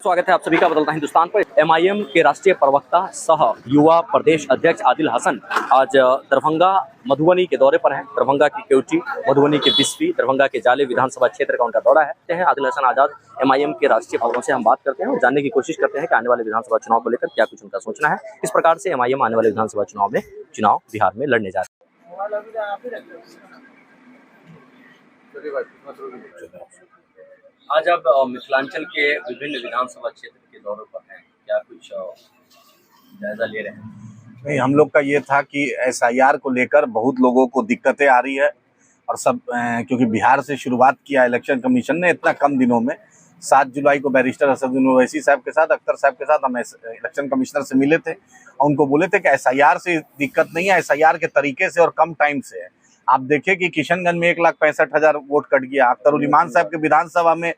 स्वागत है आप सभी का बदलता हिंदुस्तान पर। एमआईएम के राष्ट्रीय प्रवक्ता सह युवा प्रदेश अध्यक्ष आदिल हसन आज दरभंगा मधुबनी के दौरे पर हैं। दरभंगा की केवटी, मधुबनी के बिस्फी, दरभंगा के जाले विधानसभा क्षेत्र का उनका दौरा है। आदिल हसन आजाद एमआईएम के राष्ट्रीय प्रवक्ता से हम बात करते हैं और जानने की कोशिश करते हैं कि आने वाले विधानसभा चुनाव को लेकर क्या कुछ उनका सोचना है। इस प्रकार से एमआईएम आने वाले विधानसभा चुनाव बिहार में लड़ने जा रहे हैं। आज आप मिथिलांचल के विभिन्न विधानसभा क्षेत्र के दौरों पर हैं, क्या कुछ जायजा ले रहे हैं? नहीं, हम लोग का ये था कि एसआईआर को लेकर बहुत लोगों को दिक्कतें आ रही है और सब क्योंकि बिहार से शुरुआत किया इलेक्शन कमीशन ने इतना कम दिनों में। 7 जुलाई को बैरिस्टर असदुद्दीन ओवैसी साहब के साथ, अख्तर साहब के साथ हम इलेक्शन कमिश्नर से मिले थे और उनको बोले थे कि एसआईआर से दिक्कत नहीं है, एसआईआर के तरीके से और कम टाइम से है। आप देखें कि किशनगंज में 1,65,000 वोट कट गया, अख्तरुल इमान साहब के विधानसभा में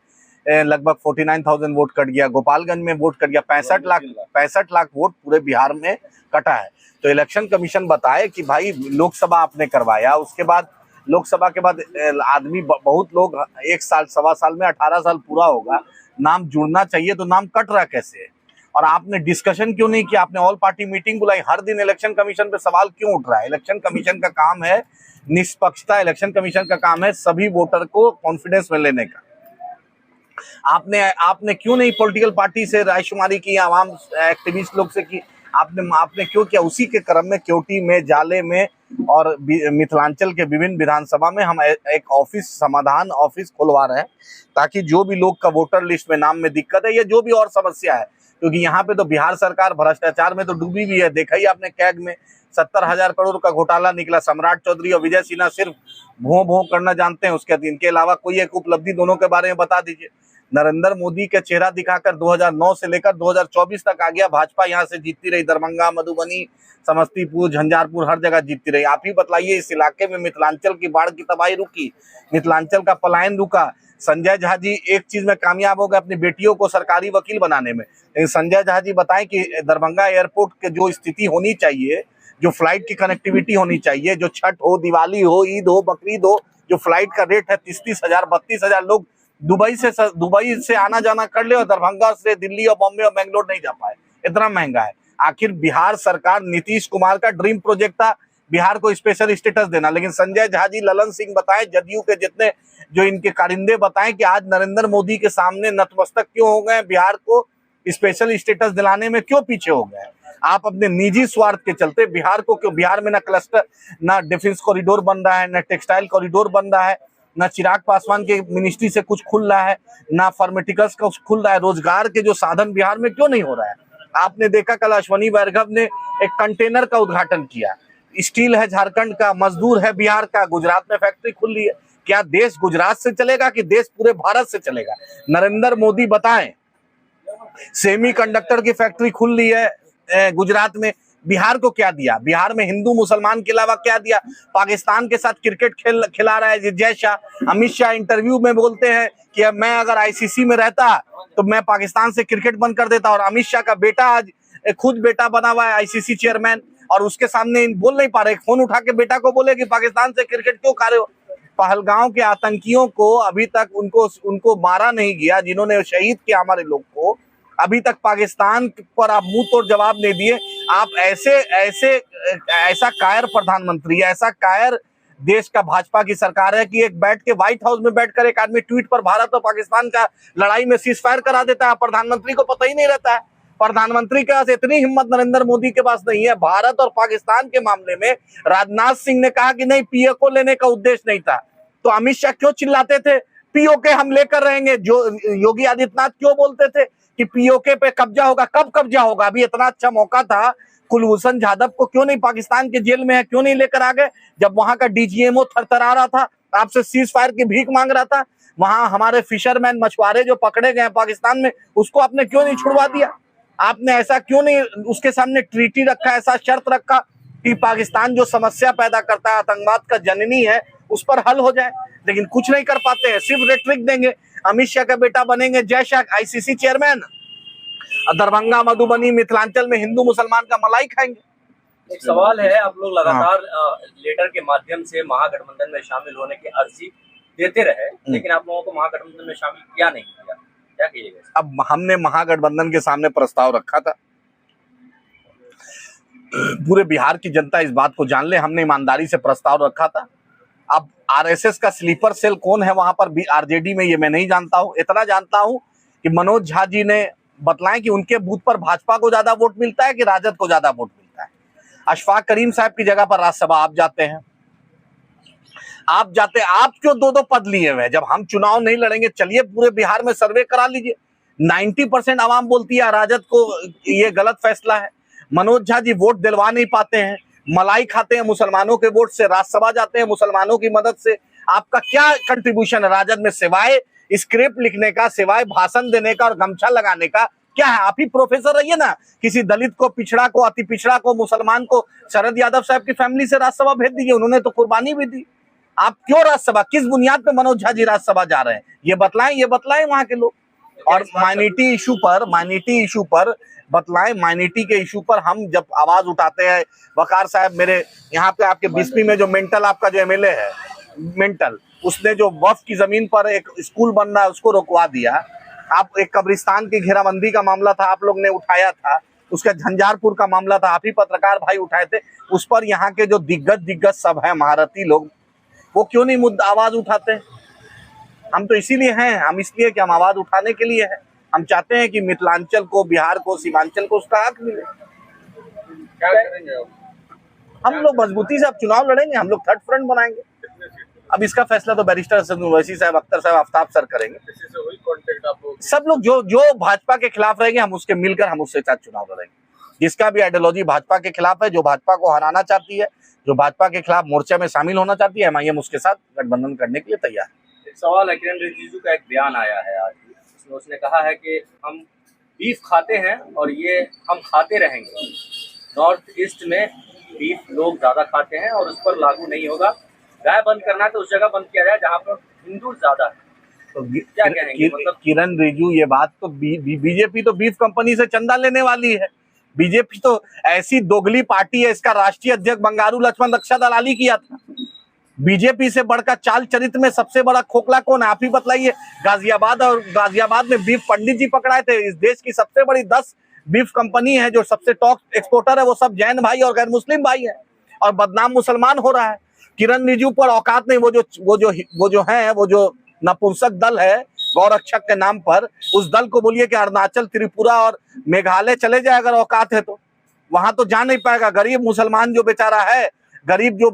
लगभग 49,000 वोट कट गया, गोपालगंज में वोट कट गया, 65 लाख वोट पूरे बिहार में कटा है। तो इलेक्शन कमीशन बताए कि भाई लोकसभा आपने करवाया, उसके बाद लोकसभा के बाद आदमी बहुत लोग 1 साल 1.25 साल में 18 साल पूरा होगा, नाम जुड़ना चाहिए, तो नाम कट रहा कैसे है? और आपने डिस्कशन क्यों नहीं किया? आपने ऑल पार्टी मीटिंग बुलाई, हर दिन इलेक्शन कमीशन पे सवाल क्यों उठ रहा है? इलेक्शन कमीशन का काम है निष्पक्षता, इलेक्शन कमीशन का काम है सभी वोटर को कॉन्फिडेंस में लेने का। आपने क्यों नहीं पॉलिटिकल पार्टी से रायशुमारी की, आवाम एक्टिविस्ट लोग से की? आपने क्यों किया? उसी के क्रम में केवटी में, जाले में और मिथिलांचल के विभिन्न विधानसभा में हम एक ऑफिस, समाधान ऑफिस खुलवा रहे हैं ताकि जो भी लोग का वोटर लिस्ट में नाम में दिक्कत है या जो भी और समस्या है, क्योंकि यहाँ पे तो बिहार सरकार भ्रष्टाचार में तो डूबी भी है। देखा ही आपने कैग में 70,000 करोड़ का घोटाला निकला। सम्राट चौधरी और विजय सिन्हा सिर्फ भों भों करना जानते हैं, उसके इनके अलावा कोई एक उपलब्धि दोनों के बारे में बता दीजिए। नरेंद्र मोदी के चेहरा दिखाकर 2009 से लेकर 2024 तक आ गया। भाजपा यहाँ से जीतती रही, दरभंगा, मधुबनी, समस्तीपुर, झंझारपुर, हर जगह जीतती रही। आप ही बतलाइए, इस इलाके में मिथिलांचल की बाढ़ की तबाही रुकी, मिथिलांचल का पलायन रुका। संजय झा जी एक चीज में कामयाब हो गए, अपनी बेटियों को सरकारी वकील बनाने में। लेकिन संजय झा जी बताएं कि दरभंगा एयरपोर्ट के जो स्थिति होनी चाहिए, जो फ्लाइट की कनेक्टिविटी होनी चाहिए, जो छठ हो, दिवाली हो, ईद हो, बकरीद हो, जो फ्लाइट का रेट है 30,000 32,000, लोग दुबई से आना जाना कर ले और दरभंगा से दिल्ली और बॉम्बे और बेंगलोर नहीं जा पाए, इतना महंगा है। आखिर बिहार सरकार, नीतीश कुमार का ड्रीम प्रोजेक्ट था बिहार को स्पेशल स्टेटस देना, लेकिन संजय झा जी, ललन सिंह बताएं, जदयू के जितने जो इनके कारिंदे बताएं कि आज नरेंद्र मोदी के सामने नतमस्तक क्यों हो गए, बिहार को स्पेशल स्टेटस दिलाने में क्यों पीछे हो गए? आप अपने निजी स्वार्थ के चलते बिहार को क्यों? बिहार में ना क्लस्टर, ना डिफेंस कॉरिडोर बन रहा है, ना टेक्सटाइल कॉरिडोर बन रहा है, ना चिराग पासवान के मिनिस्ट्री से कुछ खुल रहा है, ना फार्मेटिकल्स का खुल रहा है। रोजगार के जो साधन बिहार में क्यों नहीं हो रहा है? आपने देखा कल अश्वनी वैभव ने एक कंटेनर का उद्घाटन किया। स्टील है झारखंड का, मजदूर है बिहार का, गुजरात में फैक्ट्री खुल रही है। क्या देश गुजरात से चलेगा कि देश पूरे भारत से चलेगा? नरेंद्र मोदी बताएं, सेमीकंडक्टर की फैक्ट्री खुल रही है गुजरात में, बिहार को क्या दिया? बिहार में हिंदू मुसलमान के अलावा क्या दिया? पाकिस्तान के साथ क्रिकेट खिला रहा है जय शाह। अमित शाह इंटरव्यू में बोलते हैं कि मैं अगर आईसीसी में रहता तो मैं पाकिस्तान से क्रिकेट बंद कर देता, और अमित शाह का बेटा आज खुद बेटा बना हुआ है आईसीसी चेयरमैन, और उसके सामने बोल नहीं पा रहे। फोन उठा के बेटा को बोले कि पाकिस्तान से क्रिकेट क्यों खा रहे हो? पहलगांव के आतंकियों को अभी तक उनको मारा नहीं गया, जिन्होंने शहीद किया हमारे लोग को, अभी तक पाकिस्तान पर आप मुंह तोड़ जवाब नहीं दिए। आप ऐसा कायर प्रधानमंत्री, ऐसा कायर देश का भाजपा की सरकार है कि एक बैठ के व्हाइट हाउस में बैठकर एक आदमी ट्वीट पर भारत और पाकिस्तान का लड़ाई में सीज फायर करा देता है। प्रधानमंत्री को पता ही नहीं रहता है। प्रधानमंत्री के पास इतनी हिम्मत नरेंद्र मोदी के पास नहीं है। भारत और पाकिस्तान के मामले में राजनाथ सिंह ने कहा कि नहीं, पीओके लेने का उद्देश्य नहीं था, तो अमित शाह क्यों चिल्लाते थे पीओके हम लेकर रहेंगे? जो योगी आदित्यनाथ क्यों बोलते थे कि पीओके पे कब्जा होगा? कब कब्जा होगा? अभी इतना अच्छा मौका था, कुलभूषण जाधव को क्यों नहीं पाकिस्तान के जेल में है, क्यों नहीं लेकर आ गए? जब वहां का डीजीएमओ थरथरा रहा था, आपसे सीज फायर की भीख मांग रहा था, वहां हमारे फिशरमैन, मछुआरे जो पकड़े गए पाकिस्तान में, उसको आपने क्यों नहीं छुड़वा दिया? आपने ऐसा क्यों नहीं उसके सामने ट्रीटी रखा, ऐसा शर्त रखा कि पाकिस्तान जो समस्या पैदा करता है, आतंकवाद का जननी है, उस पर हल हो जाए? लेकिन कुछ नहीं कर पाते हैं, सिर्फ रेटरिक देंगे। अमित शाह का बेटा बनेंगे जय शाह आईसीसी चेयरमैन, दरभंगा, मधुबनी, मिथिलांचल में हिंदू मुसलमान का मलाई खाएंगे। एक सवाल है, आप लोग लगातार लेटर के माध्यम से महागठबंधन में शामिल होने की अर्जी देते रहे, लेकिन आप लोगों को महागठबंधन में शामिल किया नहीं किया, क्या कहिएगा? अब हमने महागठबंधन के सामने प्रस्ताव रखा था, पूरे बिहार की जनता इस बात को जान ले, हमने ईमानदारी से प्रस्ताव रखा था। अब आरएसएस का स्लीपर सेल कौन है वहां पर आरजेडी में, ये मैं नहीं जानता हूं। इतना जानता हूं कि मनोज झा जी ने बतलाएं कि उनके बूथ पर भाजपा को ज्यादा वोट मिलता है कि राजद को ज्यादा वोट मिलता है। अशफाक करीम साहब की जगह पर राज्यसभा आप जाते हैं, आप क्यों 2-2 पद लिए हुए हैं? जब हम चुनाव नहीं लड़ेंगे, चलिए पूरे बिहार में सर्वे करा लीजिए। 90% आवाम बोलती है राजद को ये गलत फैसला है। मनोज झा जी वोट दिलवा नहीं पाते हैं, मलाई खाते हैं मुसलमानों के वोट से, राज्यसभा जाते हैं मुसलमानों की मदद से। आपका क्या कंट्रीब्यूशन है राजद में, सिवाय स्क्रिप्ट लिखने का, सिवाय भाषण देने का और गमछा लगाने का? क्या है? आप ही प्रोफेसर रहिए ना, किसी दलित को, पिछड़ा को, अति पिछड़ा को, मुसलमान को शरद यादव साहब की फैमिली से राज्यसभा भेज दीजिए, उन्होंने तो कुर्बानी भी दी। आप क्यों राज्यसभा, किस बुनियाद पे मनोज झा जी राज्यसभा जा रहे हैं, ये बतलाएं वहां के लोग। और माइनॉरिटी इशू पर बतलाएं, माइनॉरिटी के इशू पर हम जब आवाज उठाते हैं। वकार साहब, मेरे यहाँ पे आपके बिस्फी में जो मेंटल आपका जो एमएलए है, मेंटल, उसने जो वक्फ की जमीन पर एक स्कूल बन रहा है उसको रोकवा दिया। आप एक कब्रिस्तान की घेराबंदी का मामला था, आप लोग ने उठाया था, उसका झंझारपुर का मामला था, आप ही पत्रकार भाई उठाए थे। उस पर यहाँ के जो दिग्गज सब है महारथी लोग, वो क्यों नहीं मुद्दा आवाज उठाते? हम तो इसीलिए हैं, हम इसलिए कि हम आवाज उठाने के लिए हैं। हम चाहते हैं कि मिथिलांचल को, बिहार को, सीमांचल को उसका हक मिले। क्या करेंगे अब? हम लोग मजबूती से अब चुनाव लड़ेंगे, हम लोग थर्ड फ्रंट बनाएंगे। अब इसका फैसला तो बैरिस्टर वैसी साहब, अख्तर साहब, आफ्ताब सर करेंगे। किसी से हुई कांटेक्ट आप लोग? सब लोग जो भाजपा के खिलाफ रहेंगे, हम उसके मिलकर हम उसके साथ चुनाव लड़ेंगे। जिसका भी आइडियोलॉजी भाजपा के खिलाफ है, जो भाजपा को हराना चाहती है, जो भाजपा के खिलाफ मोर्चा में शामिल होना चाहती है, एमआईएम उसके साथ गठबंधन करने के लिए तैयार है। एक सवाल है, किरण रिजिजू का एक बयान आया है आज, उसमें उसने कहा है कि हम बीफ खाते हैं और ये हम खाते रहेंगे। नॉर्थ ईस्ट में बीफ लोग ज्यादा खाते हैं और उस पर लागू नहीं होगा। गाय बंद करना है तो उस जगह बंद किया जाए जहाँ पर हिंदू ज्यादा है। तो क्या कहेंगे? मतलब किरण रिजिजू, ये बात तो बीजेपी तो बीफ कंपनी से चंदा लेने वाली है। बीजेपी तो ऐसी दोगली पार्टी है, इसका राष्ट्रीय अध्यक्ष बंगारू लक्ष्मण रक्षा दलाली किया था। बीजेपी से बढ़कर चाल चरित्र में सबसे बड़ा खोखला कौन है, आप ही बतलाइए। गाजियाबाद में बीफ पंडित जी पकड़ाए थे। इस देश की सबसे बड़ी 10 बीफ कंपनी है, जो सबसे टॉप एक्सपोर्टर है, वो सब जैन भाई और गैर मुस्लिम भाई है, और बदनाम मुसलमान हो रहा है। किरण रिजिजू पर औकात नहीं। वो जो नपुंसक दल है गौरक्षक के नाम पर, उस दल को बोलिए कि अरुणाचल, त्रिपुरा और मेघालय चले जाए, अगर औकात है तो वहां तो जा नहीं पाएगा। गरीब मुसलमान जो बेचारा है, गरीब जो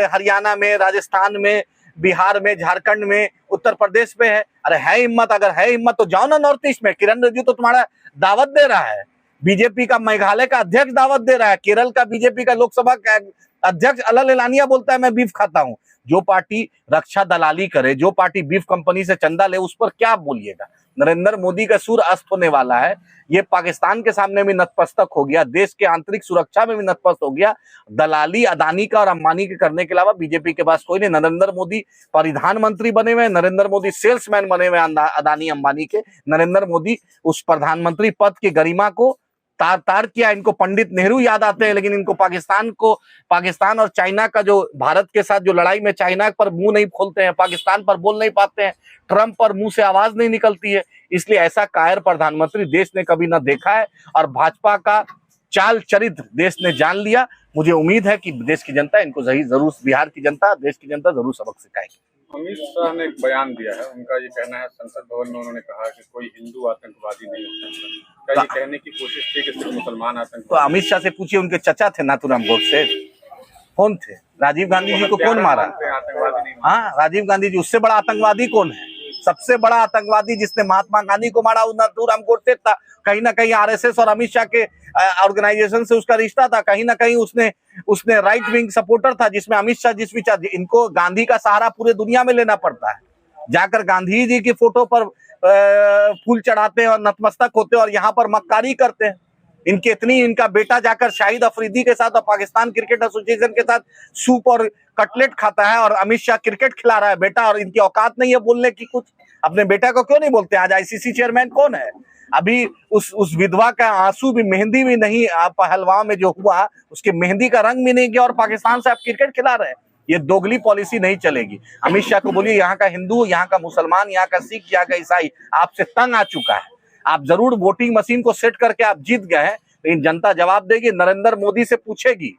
हरियाणा में, राजस्थान में, बिहार में, झारखंड में, उत्तर प्रदेश में है, अरे है हिम्मत, अगर है हिम्मत तो जाओ ना नॉर्थ ईस्ट में। किरण रिजिजू तो तुम्हारा दावत दे रहा है, बीजेपी का मेघालय का अध्यक्ष दावत दे रहा है, केरल का बीजेपी का लोकसभा का अध्यक्ष अलल एलानिया बोलता है मैं बीफ खाता हूं। जो पार्टी रक्षा दलाली करे, जो पार्टी बीफ कंपनी से चंदा ले, उस पर क्या बोलिएगा? नरेंद्र मोदी का सूर अस्त होने वाला है। ये पाकिस्तान के सामने भी नतमस्तक हो गया, देश के आंतरिक सुरक्षा में भी नतमस्तक हो गया। दलाली अदानी का और अंबानी के करने के अलावा बीजेपी के पास कोई नहीं। नरेंद्र मोदी प्रधानमंत्री बने हुए, नरेंद्र मोदी सेल्समैन बने हुए अदानी अंबानी के। नरेंद्र मोदी उस प्रधानमंत्री पद की गरिमा को तार किया। इनको पंडित नेहरू याद आते हैं, लेकिन इनको पाकिस्तान और चाइना का जो भारत के साथ जो लड़ाई में चाइना पर मुंह नहीं खोलते हैं, पाकिस्तान पर बोल नहीं पाते हैं, ट्रंप पर मुंह से आवाज नहीं निकलती है। इसलिए ऐसा कायर प्रधानमंत्री देश ने कभी ना देखा है, और भाजपा का चाल चरित्र देश ने जान लिया। मुझे उम्मीद है कि देश की जनता इनको जरूर, बिहार की जनता, देश की जनता जरूर सबक सिखाएगी। अमित शाह ने एक बयान दिया है, उनका ये कहना है, संसद भवन में उन्होंने कहा कि कोई हिंदू आतंकवादी नहीं होता। क्या ये कहने की कोशिश थी कि सिर्फ मुसलमान आतंकवादी? तो अमित शाह से पूछिए, उनके चचा थे नाथूराम गोडसे, कौन थे? राजीव गांधी जी को कौन मारा? आतंकवादी नहीं? हाँ, राजीव गांधी जी। उससे बड़ा आतंकवादी कौन है? सबसे बड़ा आतंकवादी जिसने महात्मा गांधी को मारा, नाथूराम गोडसे था। कहीं ना कहीं आरएसएस और अमित शाह के ऑर्गेनाइजेशन से उसका रिश्ता था। कहीं ना कहीं उसने राइट विंग सपोर्टर था, जिसमें अमित शाह जिस विचार, इनको गांधी का सहारा पूरे दुनिया में लेना पड़ता है। जाकर गांधी जी की फोटो पर फूल चढ़ाते हैं और नतमस्तक होते हैं और यहाँ पर मक्कारी करते हैं। इनका बेटा जाकर शाहिद अफरीदी के साथ और पाकिस्तान क्रिकेट एसोसिएशन के साथ सूप और कटलेट खाता है, और अमित शाह क्रिकेट खिला रहा है बेटा, और इनकी औकात नहीं है बोलने की कुछ। अपने बेटा को क्यों नहीं बोलते? आज आईसीसी चेयरमैन कौन है? अभी उस विधवा का आंसू भी, मेहंदी भी नहीं, पहलवान में जो हुआ उसके मेहंदी का रंग भी नहीं गया, और पाकिस्तान से आप क्रिकेट खिला रहे हैं। ये दोगली पॉलिसी नहीं चलेगी। अमित शाह को बोलिए यहाँ का हिंदू, यहाँ का मुसलमान, यहाँ का सिख, यहाँ का ईसाई आपसे तंग आ चुका है। आप जरूर वोटिंग मशीन को सेट करके आप जीत गए हैं, लेकिन जनता जवाब देगी। नरेंद्र मोदी से पूछेगी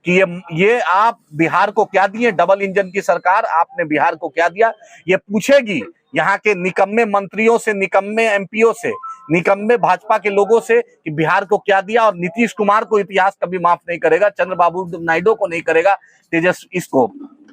कि ये आप बिहार को क्या दिए, डबल इंजन की सरकार आपने बिहार को क्या दिया। ये पूछेगी यहाँ के निकम्मे मंत्रियों से, निकम्मे एमपीओ से, निकम्मे भाजपा के लोगों से कि बिहार को क्या दिया। और नीतीश कुमार को इतिहास कभी माफ नहीं करेगा, चंद्रबाबू नायडू को नहीं करेगा, इसको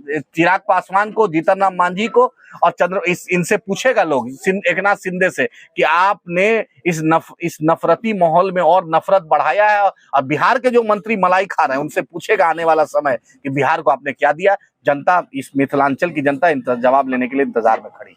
चिराग पासवान को, जीतन राम मांझी को और इनसे पूछेगा लोग, एकनाथ शिंदे से कि आपने इस नफरती माहौल में और नफरत बढ़ाया है। और बिहार के जो मंत्री मलाई खा रहे हैं उनसे पूछेगा आने वाला समय कि बिहार को आपने क्या दिया। जनता, इस मिथिलांचल की जनता जवाब लेने के लिए इंतजार में खड़ी।